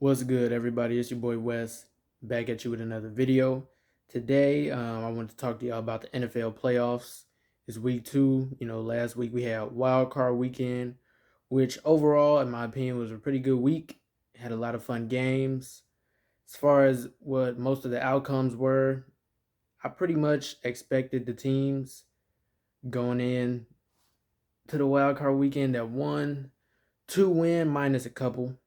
What's good, everybody? It's your boy Wes, back at you with another video. Today, I want to talk to y'all about the NFL playoffs. It's week 2. Last week we had Wildcard Weekend, which overall, in my opinion, was a pretty good week. Had a lot of fun games. As far as what most of the outcomes were, I pretty much expected the teams going in to the Wildcard Weekend that won, 2 win minus a couple.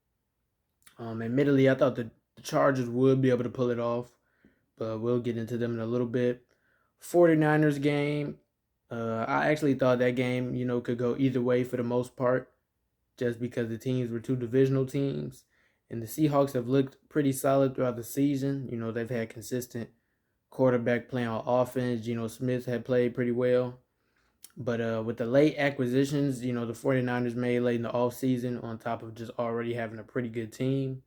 Admittedly, I thought the Chargers would be able to pull it off, but we'll get into them in a little bit. 49ers game, I actually thought that game, could go either way for the most part, just because the teams were two divisional teams. And the Seahawks have looked pretty solid throughout the season. They've had consistent quarterback play on offense. Geno Smith had played pretty well. But with the late acquisitions, the 49ers made late in the offseason, on top of just already having a pretty good team,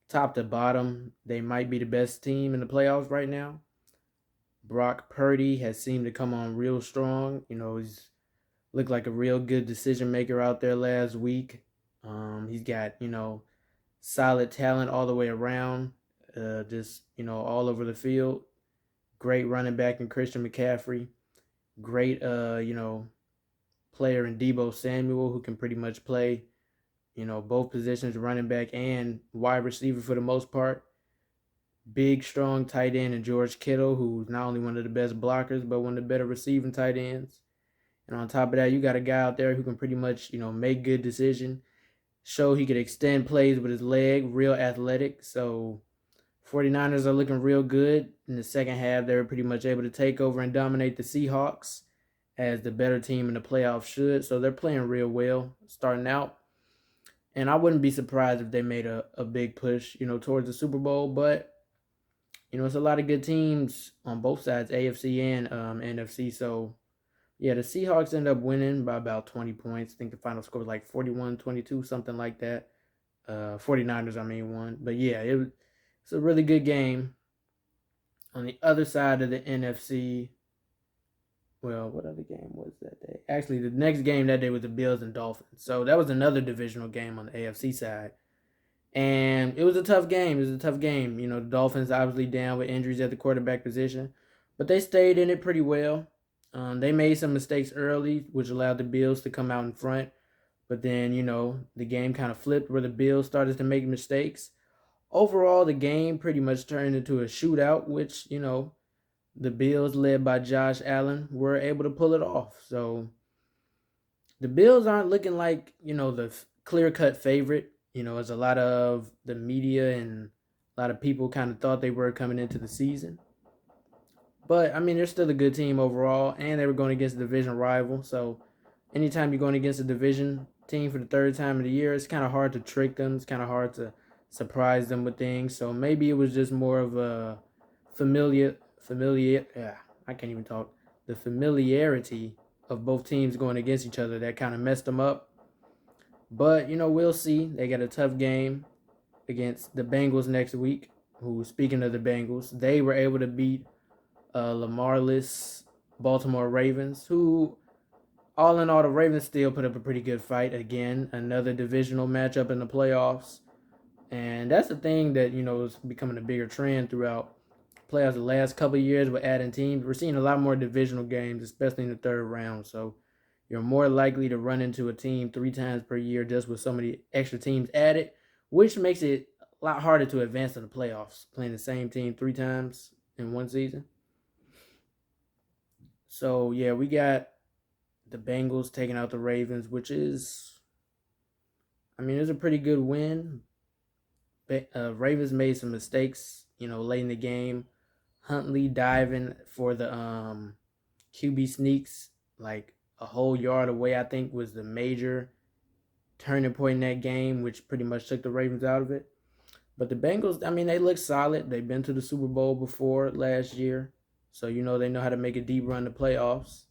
top to bottom, they might be the best team in the playoffs right now. Brock Purdy has seemed to come on real strong. He's looked like a real good decision maker out there last week. He's got, solid talent all the way around, just, all over the field. Great running back in Christian McCaffrey. Great, player in Deebo Samuel, who can pretty much play, both positions, running back and wide receiver for the most part. Big, strong tight end in George Kittle, who's not only one of the best blockers, but one of the better receiving tight ends. And on top of that, you got a guy out there who can pretty much, make good decisions, show he could extend plays with his leg, real athletic. So 49ers are looking real good. In the second half, they were pretty much able to take over and dominate the Seahawks as the better team in the playoffs should. So they're playing real well starting out. And I wouldn't be surprised if they made a big push, towards the Super Bowl. But it's a lot of good teams on both sides, AFC and NFC. So, yeah, the Seahawks end up winning by about 20 points. I think the final score was like 41-22, something like that. 49ers, won. But, yeah, it's a really good game. On the other side of the NFC, well, what other game was that day? Actually, the next game that day was the Bills and Dolphins. So that was another divisional game on the AFC side. And it was a tough game. The Dolphins obviously down with injuries at the quarterback position, but they stayed in it pretty well. They made some mistakes early, which allowed the Bills to come out in front. But then, the game kind of flipped where the Bills started to make mistakes. Overall, the game pretty much turned into a shootout, which, the Bills, led by Josh Allen, were able to pull it off. So the Bills aren't looking like, the clear-cut favorite. As a lot of the media and a lot of people kind of thought they were coming into the season. But, they're still a good team overall, and they were going against a division rival. So anytime you're going against a division team for the third time of the year, it's kind of hard to trick them. It's kind of hard to surprise them with things. So maybe it was just more of a I can't even talk. The familiarity of both teams going against each other that kind of messed them up. But, we'll see. They got a tough game against the Bengals next week, who, speaking of the Bengals, they were able to beat Lamarless Baltimore Ravens, who, all in all, the Ravens still put up a pretty good fight. Again, another divisional matchup in the playoffs. And that's the thing that, is becoming a bigger trend throughout playoffs the last couple of years with adding teams. We're seeing a lot more divisional games, especially in the third round. So you're more likely to run into a team 3 times per year just with so many extra teams added, which makes it a lot harder to advance in the playoffs, playing the same team 3 times in one season. So, yeah, we got the Bengals taking out the Ravens, which is, it's a pretty good win. Ravens made some mistakes, late in the game. Huntley diving for the QB sneaks, like a whole yard away, I think, was the major turning point in that game, which pretty much took the Ravens out of it. But the Bengals, they look solid. They've been to the Super Bowl before last year. So, they know how to make a deep run to playoffs.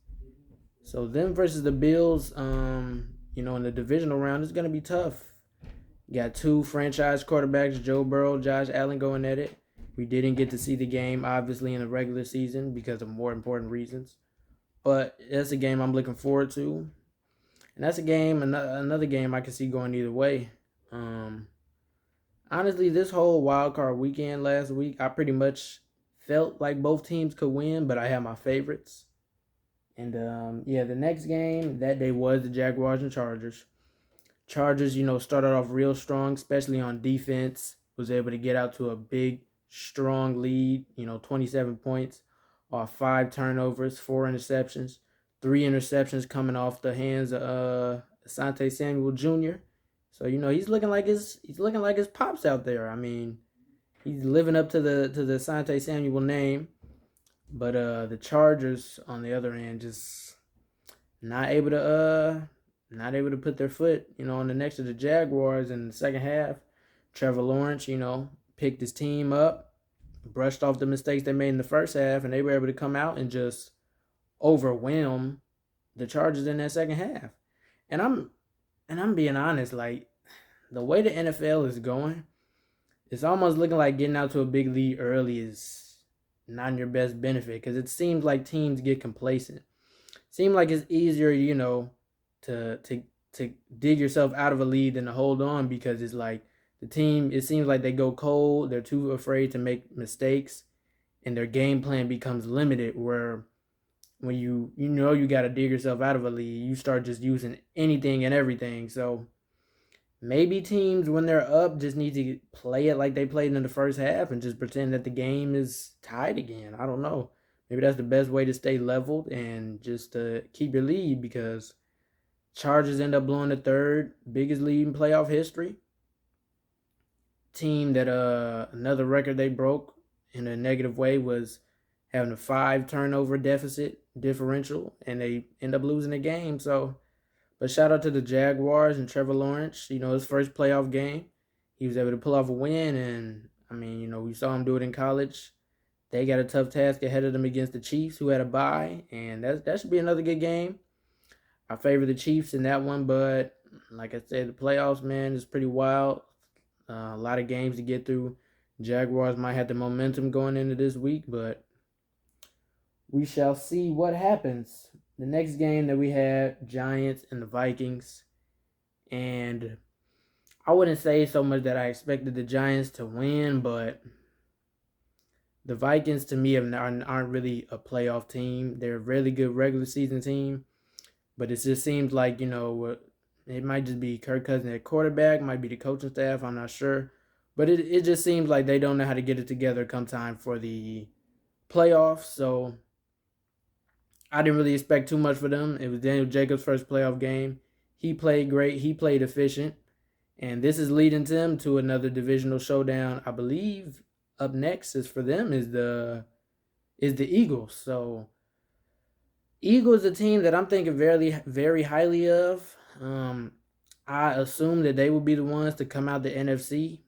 So, them versus the Bills, in the divisional round, it's going to be tough. You got 2 franchise quarterbacks, Joe Burrow, Josh Allen, going at it. We didn't get to see the game, obviously, in the regular season because of more important reasons. But that's a game I'm looking forward to. And that's a game, another game I can see going either way. Honestly, this whole wild card weekend last week, I pretty much felt like both teams could win, but I had my favorites. And yeah, the next game that day was the Jaguars and Chargers. Chargers, started off real strong, especially on defense. Was able to get out to a big, strong lead. 27 points, off 5 turnovers, 4 interceptions, 3 interceptions coming off the hands of Asante Samuel Jr. So he's looking like his pops out there. I mean, he's living up to the Asante Samuel name. But the Chargers on the other end just not able to not able to put their foot, on the necks of the Jaguars in the second half. Trevor Lawrence, picked his team up, brushed off the mistakes they made in the first half, and they were able to come out and just overwhelm the Chargers in that second half. And I'm being honest, like the way the NFL is going, it's almost looking like getting out to a big lead early is not in your best benefit because it seems like teams get complacent. Seems like it's easier, to dig yourself out of a lead than to hold on because it's like the team. It seems like they go cold. They're too afraid to make mistakes, and their game plan becomes limited. Where when you got to dig yourself out of a lead, you start just using anything and everything. So maybe teams when they're up just need to play it like they played in the first half and just pretend that the game is tied again. I don't know. Maybe that's the best way to stay leveled and just to keep your lead because Chargers end up blowing the third biggest lead in playoff history. Team that another record they broke in a negative way was having a 5 turnover deficit differential, and they end up losing the game. So, but shout out to the Jaguars and Trevor Lawrence. His first playoff game, he was able to pull off a win, and I mean, we saw him do it in college. They got a tough task ahead of them against the Chiefs, who had a bye, and that should be another good game. I favor the Chiefs in that one, but like I said, the playoffs, man, is pretty wild. A lot of games to get through. Jaguars might have the momentum going into this week, but we shall see what happens. The next game that we had, Giants and the Vikings, and I wouldn't say so much that I expected the Giants to win, but the Vikings to me aren't really a playoff team. They're a really good regular season team, but it just seems like it might just be Kirk Cousins at quarterback, might be the coaching staff. I'm not sure, but it just seems like they don't know how to get it together come time for the playoffs. So I didn't really expect too much for them. It was Daniel Jacobs' first playoff game. He played great. He played efficient. And this is leading them to another divisional showdown. I believe up next is for them is the Eagles. So Eagles, a team that I'm thinking very, very highly of. I assume that they will be the ones to come out the NFC.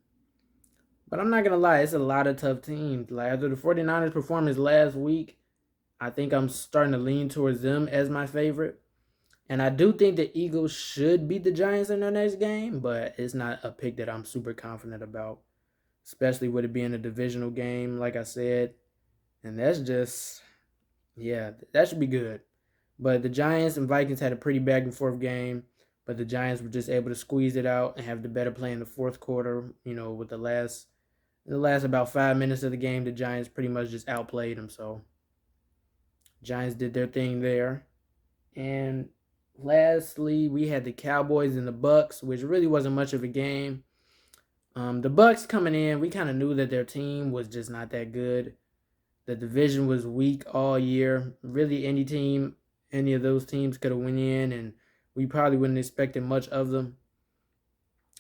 But I'm not going to lie, it's a lot of tough teams. Like after the 49ers performance last week, I think I'm starting to lean towards them as my favorite. And I do think the Eagles should beat the Giants in their next game, but it's not a pick that I'm super confident about, especially with it being a divisional game, like I said. And that's just, yeah, that should be good. But the Giants and Vikings had a pretty back and forth game, but the Giants were just able to squeeze it out and have the better play in the fourth quarter. With the last about 5 minutes of the game, the Giants pretty much just outplayed them. So Giants did their thing there. And lastly, we had the Cowboys and the Bucks, which really wasn't much of a game. The Bucks coming in, we kind of knew that their team was just not that good. The division was weak all year. Really, any of those teams could have went in, and we probably wouldn't expected much of them.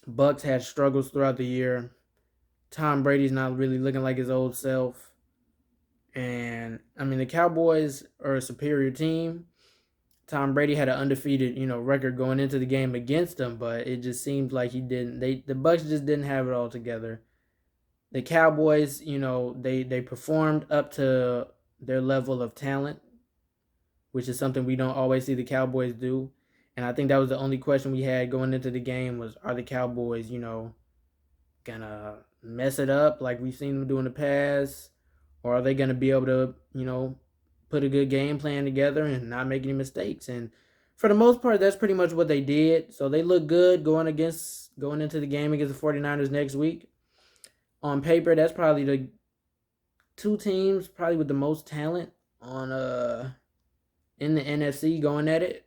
Bucks had struggles throughout the year. Tom Brady's not really looking like his old self. And, I mean, the Cowboys are a superior team. Tom Brady had an undefeated, record going into the game against them, but it just seems like he didn't. The Bucks just didn't have it all together. The Cowboys, they performed up to their level of talent, which is something we don't always see the Cowboys do. And I think that was the only question we had going into the game was, are the Cowboys, gonna mess it up like we've seen them do in the past? Or are they gonna be able to, put a good game plan together and not make any mistakes? And for the most part, that's pretty much what they did. So they look good going into the game against the 49ers next week. on paper, that's probably the two teams probably with the most talent on in the NFC going at it.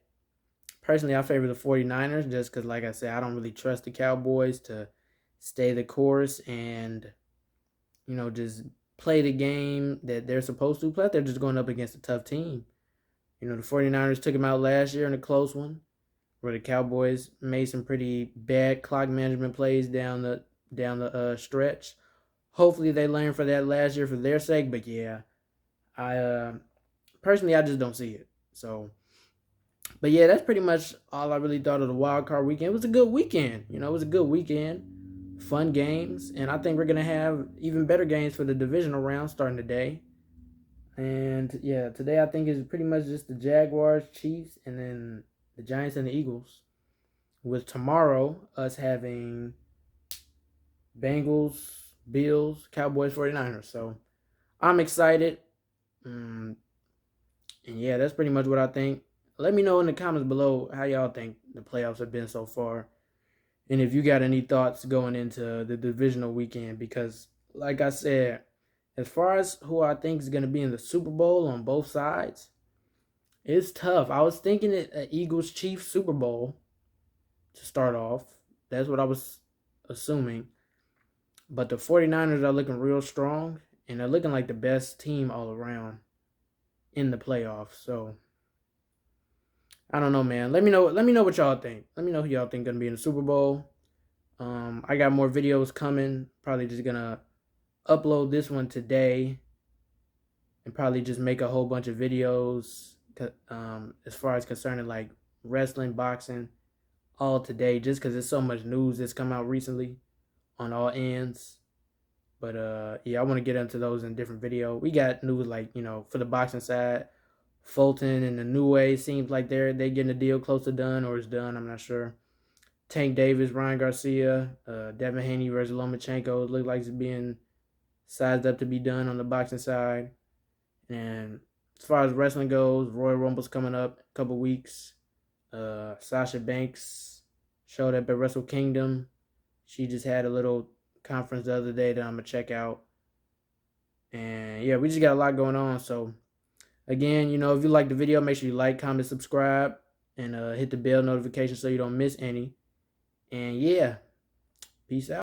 Personally, I favor the 49ers just because, like I said, I don't really trust the Cowboys to stay the course and, just play the game that they're supposed to play. They're just going up against a tough team. The 49ers took them out last year in a close one where the Cowboys made some pretty bad clock management plays down the stretch. Hopefully they learned for that last year for their sake, but yeah, I personally I just don't see it. So, but yeah, that's pretty much all I really thought of the wild card weekend. It was a good weekend. It was a good weekend, fun games, and I think we're gonna have even better games for the divisional round starting today. And yeah, today I think is pretty much just the Jaguars, Chiefs, and then the Giants and the Eagles. With tomorrow us having Bengals, Bills, Cowboys, 49ers. So I'm excited. And yeah, that's pretty much what I think. Let me know in the comments below how y'all think the playoffs have been so far. And if you got any thoughts going into the divisional weekend, because like I said, as far as who I think is going to be in the Super Bowl on both sides, it's tough. I was thinking it an Eagles Chiefs Super Bowl to start off. That's what I was assuming. But the 49ers are looking real strong, and they're looking like the best team all around in the playoffs. So I don't know, man. Let me know what y'all think. Let me know who y'all think gonna be in the Super Bowl. I got more videos coming. Probably just gonna upload this one today, and probably just make a whole bunch of videos. As far as concerning like wrestling, boxing, all today, just because there's so much news that's come out recently on all ends. But yeah, I want to get into those in a different video. We got news like, for the boxing side, Fulton and the New Way seems like they're getting a deal close to done or it's done. I'm not sure. Tank Davis, Ryan Garcia, Devin Haney versus Lomachenko look like it's being sized up to be done on the boxing side. And as far as wrestling goes, Royal Rumble's coming up a couple weeks. Sasha Banks showed up at Wrestle Kingdom. She just had a little conference the other day that I'm going to check out. And yeah, we just got a lot going on. So again, if you like the video, make sure you like, comment, subscribe, and hit the bell notification so you don't miss any. And yeah, peace out.